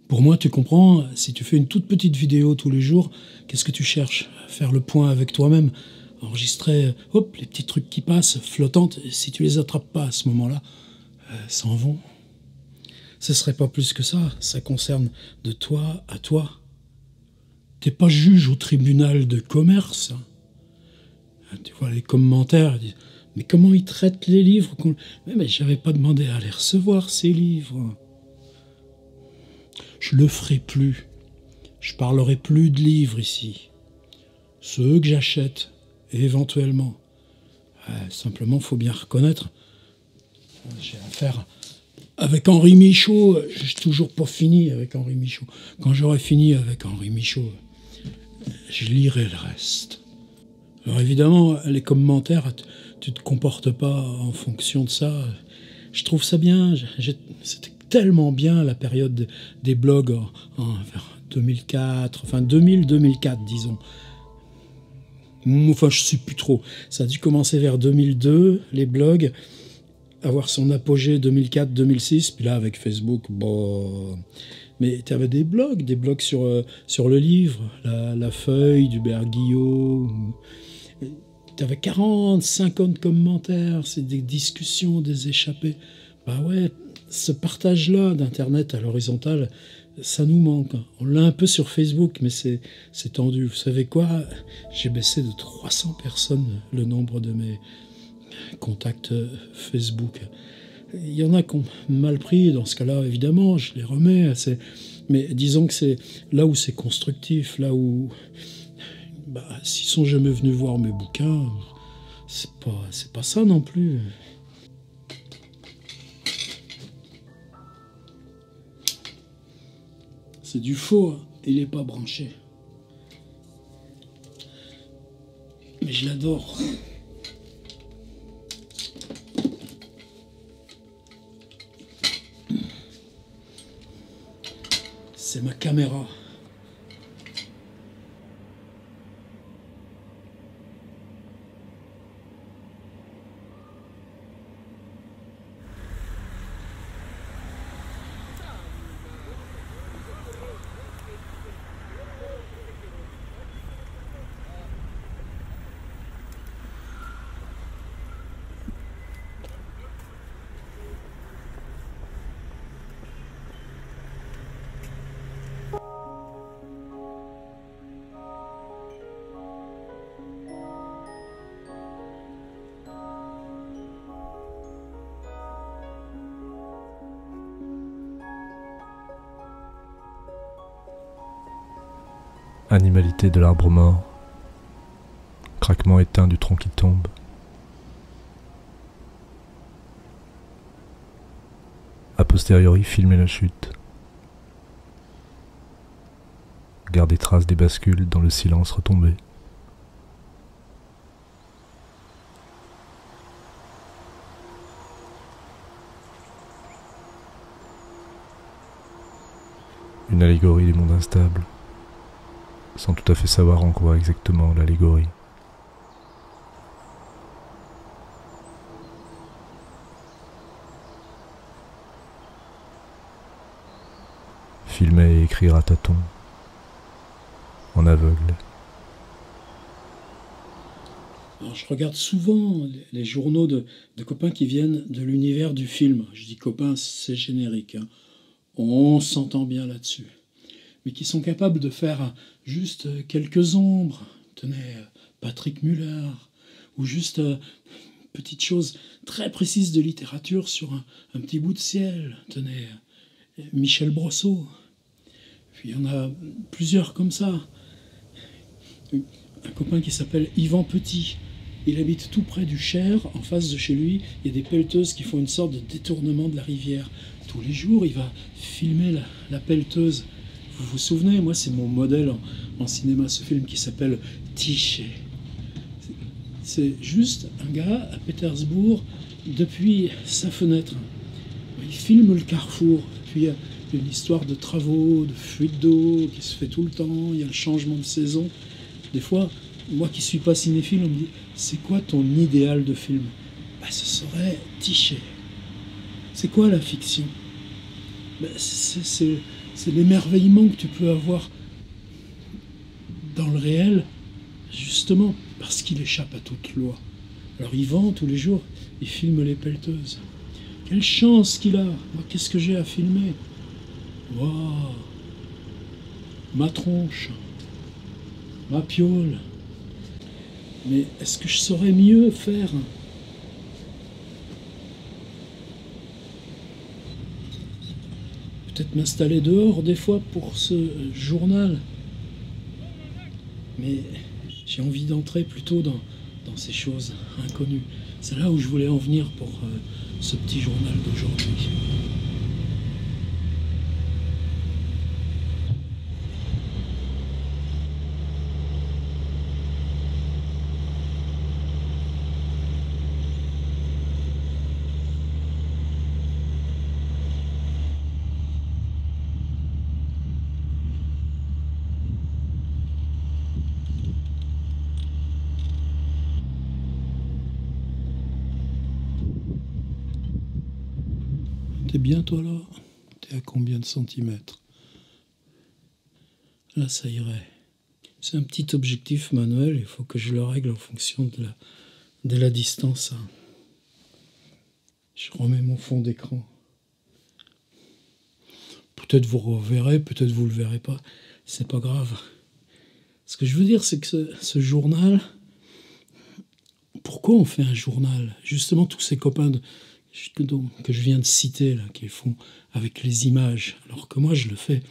Pour moi, tu comprends, si tu fais une toute petite vidéo tous les jours, qu'est-ce que tu cherches? Faire le point avec toi-même, enregistrer, hop, les petits trucs qui passent, flottantes, et si tu les attrapes pas à ce moment-là, s'en vont. Ce serait pas plus que ça concerne de toi à toi. T'es pas juge au tribunal de commerce. Tu vois les commentaires, ils disent, mais comment ils traitent les livres? Mais j'avais pas demandé à les recevoir, ces livres. Je le ferai plus. Je parlerai plus de livres ici. Ceux que j'achète, éventuellement. Simplement, faut bien reconnaître, j'ai affaire avec Henri Michaud. J'ai toujours pas fini avec Henri Michaud. Quand j'aurai fini avec Henri Michaud, je lirai le reste. Alors évidemment, les commentaires, tu te comportes pas en fonction de ça. Je trouve ça bien. C'était tellement bien la période des blogs vers 2004, enfin 2000-2004, disons. Enfin, je sais plus trop. Ça a dû commencer vers 2002, les blogs, avoir son apogée 2004-2006, puis là, avec Facebook, bon... Mais tu avais des blogs sur le livre, la feuille d'Hubert Guillot. Tu avais 40, 50 commentaires, c'est des discussions, des échappées. Bah ouais, ce partage-là d'Internet à l'horizontale, ça nous manque. On l'a un peu sur Facebook, mais c'est tendu. Vous savez quoi? J'ai baissé de 300 personnes le nombre de mes contacts Facebook. Il y en a qui ont mal pris, dans ce cas-là, évidemment, je les remets. Mais disons que c'est là où c'est constructif, là où... s'ils sont jamais venus voir mes bouquins, c'est pas ça non plus. C'est du faux, hein. Il n'est pas branché. Mais je l'adore. C'est ma caméra. Animalité de l'arbre mort, craquement éteint du tronc qui tombe. A posteriori, filmer la chute. Garder trace des bascules dans le silence retombé. Une allégorie du monde instable, sans tout à fait savoir en quoi exactement l'allégorie. Filmer et écrire à tâtons, en aveugle. Alors, je regarde souvent les journaux de copains qui viennent de l'univers du film. Je dis copains, c'est générique, hein. On s'entend bien là-dessus. Mais qui sont capables de faire juste quelques ombres. Tenez, Patrick Muller, ou juste une petite chose très précise de littérature sur un petit bout de ciel. Tenez, Michel Brosseau. Puis il y en a plusieurs comme ça. Un copain qui s'appelle Yvan Petit. Il habite tout près du Cher, en face de chez lui. Il y a des pelleteuses qui font une sorte de détournement de la rivière. Tous les jours, il va filmer la pelleteuse. Vous vous souvenez, moi, c'est mon modèle en cinéma, ce film qui s'appelle Tiché. C'est juste un gars à Pétersbourg, depuis sa fenêtre. Il filme le carrefour. Puis il y a une histoire de travaux, de fuite d'eau qui se fait tout le temps. Il y a le changement de saison. Des fois, moi qui ne suis pas cinéphile, on me dit « C'est quoi ton idéal de film ?» Ce serait Tiché. C'est quoi la fiction? Ben, c'est l'émerveillement que tu peux avoir dans le réel, justement, parce qu'il échappe à toute loi. Alors il vend tous les jours, il filme les pelleteuses. Quelle chance qu'il a! Moi, qu'est-ce que j'ai à filmer? Waouh! Ma tronche, ma piole. Mais est-ce que je saurais mieux faire? Peut-être m'installer dehors des fois pour ce journal. Mais j'ai envie d'entrer plutôt dans ces choses inconnues. C'est là où je voulais en venir pour ce petit journal d'aujourd'hui. T'es bien toi là? T'es à combien de centimètres? Là ça irait. C'est un petit objectif manuel, il faut que je le règle en fonction de la distance. Je remets mon fond d'écran. Peut-être vous reverrez, peut-être vous le verrez pas. C'est pas grave. Ce que je veux dire, c'est que ce journal... Pourquoi on fait un journal? Justement, tous ces copains que je viens de citer, là, qui font avec les images, alors que moi, je le fais...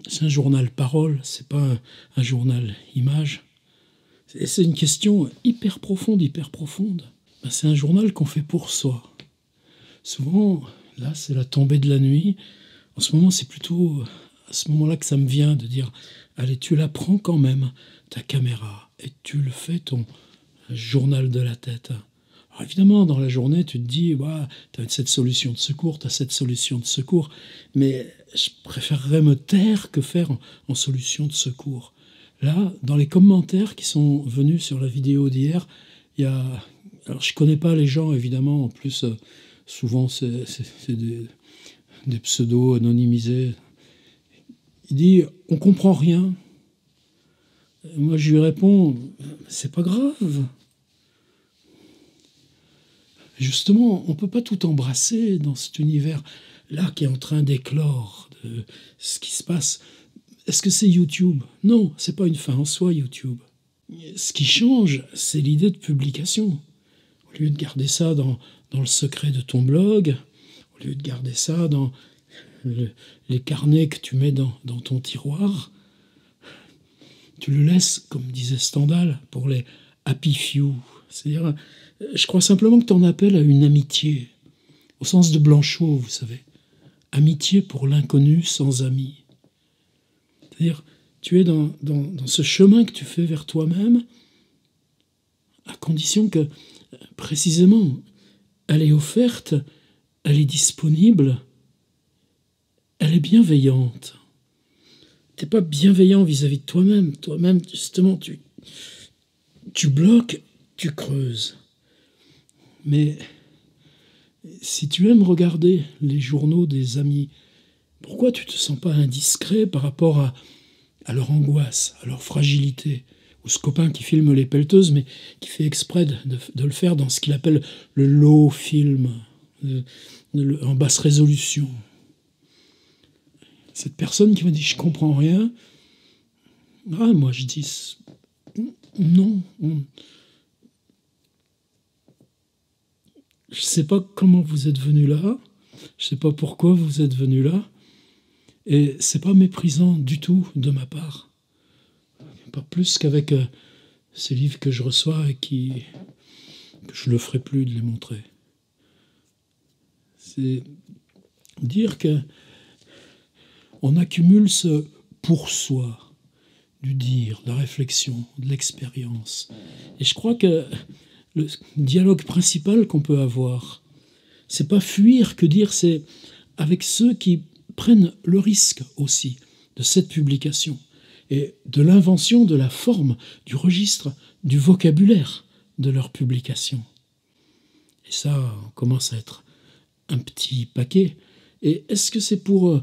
C'est un journal parole, c'est pas un journal image. C'est une question hyper profonde, hyper profonde. Ben, c'est un journal qu'on fait pour soi. Souvent, là, c'est la tombée de la nuit. En ce moment, c'est plutôt à ce moment-là que ça me vient de dire « Allez, tu la prends quand même, ta caméra, et tu le fais ton journal de la tête. » Alors évidemment, dans la journée, tu te dis ouais, « Tu as cette solution de secours, tu as cette solution de secours. » Mais je préférerais me taire que faire en solution de secours. Là, dans les commentaires qui sont venus sur la vidéo d'hier, il y a... Alors, je connais pas les gens, évidemment. En plus, souvent, c'est des pseudos anonymisés. Il dit « On comprend rien ». Moi, je lui réponds « C'est pas grave ». Justement, on peut pas tout embrasser dans cet univers-là qui est en train d'éclore de ce qui se passe. Est-ce que c'est YouTube? Non, c'est pas une fin en soi, YouTube. Ce qui change, c'est l'idée de publication. Au lieu de garder ça dans le secret de ton blog, au lieu de garder ça dans les carnets que tu mets dans ton tiroir, tu le laisses, comme disait Stendhal, pour les happy few. C'est-à-dire, je crois simplement que tu en appelles à une amitié, au sens de Blanchot, vous savez. Amitié pour l'inconnu sans ami. C'est-à-dire, tu es dans ce chemin que tu fais vers toi-même, à condition que, précisément, elle est offerte, elle est disponible, elle est bienveillante. Tu n'es pas bienveillant vis-à-vis de toi-même. Toi-même, justement, tu bloques, tu creuses. Mais si tu aimes regarder les journaux des amis, pourquoi tu ne te sens pas indiscret par rapport à leur angoisse, à leur fragilité, ou ce copain qui filme les pelleteuses, mais qui fait exprès de le faire dans ce qu'il appelle le low film, en basse résolution. Cette personne qui m'a dit « je comprends rien », ah, moi je dis « non, je ne sais pas comment vous êtes venu là, je ne sais pas pourquoi vous êtes venu là, et c'est pas méprisant du tout de ma part. Pas plus qu'avec ces livres que je reçois et que je ne le ferai plus de les montrer. C'est dire que on accumule ce pour soi, du dire, de la réflexion, de l'expérience. Et je crois que le dialogue principal qu'on peut avoir, c'est pas fuir que dire, c'est avec ceux qui prennent le risque aussi de cette publication et de l'invention de la forme, du registre, du vocabulaire de leur publication. Et ça, on commence à être un petit paquet. Et est-ce que c'est pour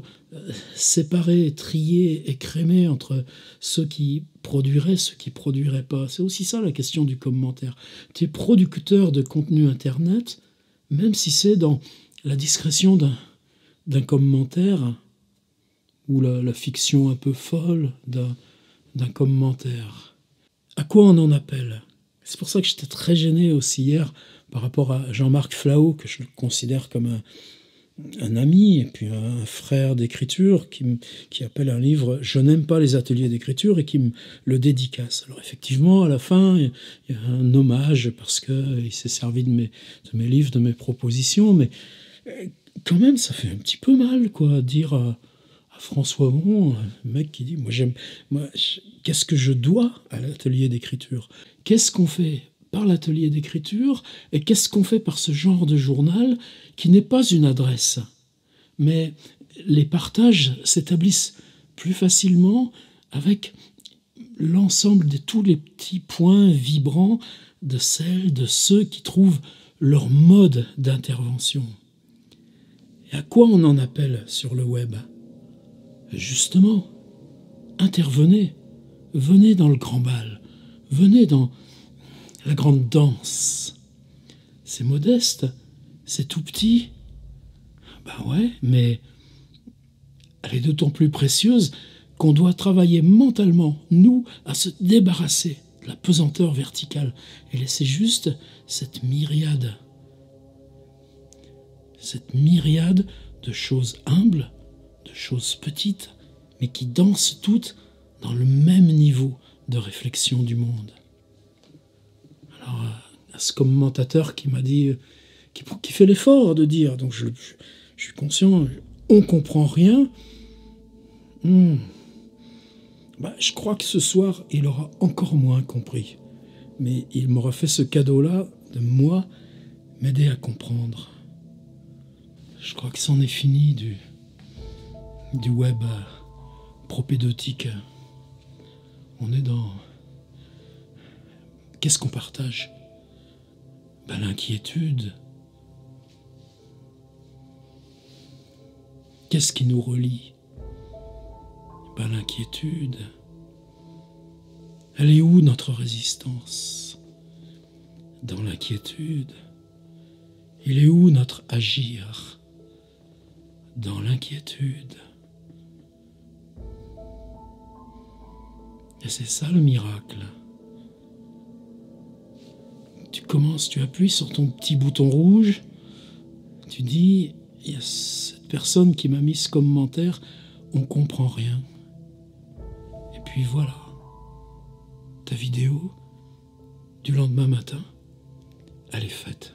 séparer, trier, écrémer entre ceux qui produiraient, ceux qui produiraient pas? C'est aussi ça la question du commentaire. Tu es producteur de contenu Internet, même si c'est dans la discrétion d'un commentaire ou la fiction un peu folle d'un commentaire. À quoi on en appelle? C'est pour ça que j'étais très gêné aussi hier par rapport à Jean-Marc Flahault, que je considère comme un ami et puis un frère d'écriture qui appelle un livre « Je n'aime pas les ateliers d'écriture » et qui me le dédicace. Alors effectivement, à la fin, il y a un hommage parce qu'il s'est servi de mes livres, de mes propositions, mais quand même, ça fait un petit peu mal, quoi, dire à François Bon, un mec qui dit qu'est-ce que je dois à l'atelier d'écriture? Qu'est-ce qu'on fait par l'atelier d'écriture et qu'est-ce qu'on fait par ce genre de journal qui n'est pas une adresse? Mais les partages s'établissent plus facilement avec l'ensemble de tous les petits points vibrants de ceux qui trouvent leur mode d'intervention. Et à quoi on en appelle sur le web? Justement, intervenez, venez dans le grand bal, venez dans la grande danse. C'est modeste, c'est tout petit. Ben ouais, mais elle est d'autant plus précieuse qu'on doit travailler mentalement, nous, à se débarrasser de la pesanteur verticale et laisser juste cette myriade de choses humbles, de choses petites, mais qui dansent toutes dans le même niveau de réflexion du monde. Alors, à ce commentateur qui m'a dit, qui fait l'effort de dire, donc je suis conscient, on comprend rien. Je crois que ce soir, il aura encore moins compris. Mais il m'aura fait ce cadeau-là de moi, m'aider à comprendre. Je crois que c'en est fini du web propédeutique. On est dans... Qu'est-ce qu'on partage? L'inquiétude. Qu'est-ce qui nous relie? L'inquiétude. Elle est où notre résistance? Dans l'inquiétude. Il est où notre agir? Dans l'inquiétude. Et c'est ça le miracle. Tu appuies sur ton petit bouton rouge, tu dis, il y a cette personne qui m'a mis ce commentaire, on comprend rien. Et puis voilà, ta vidéo du lendemain matin, elle est faite.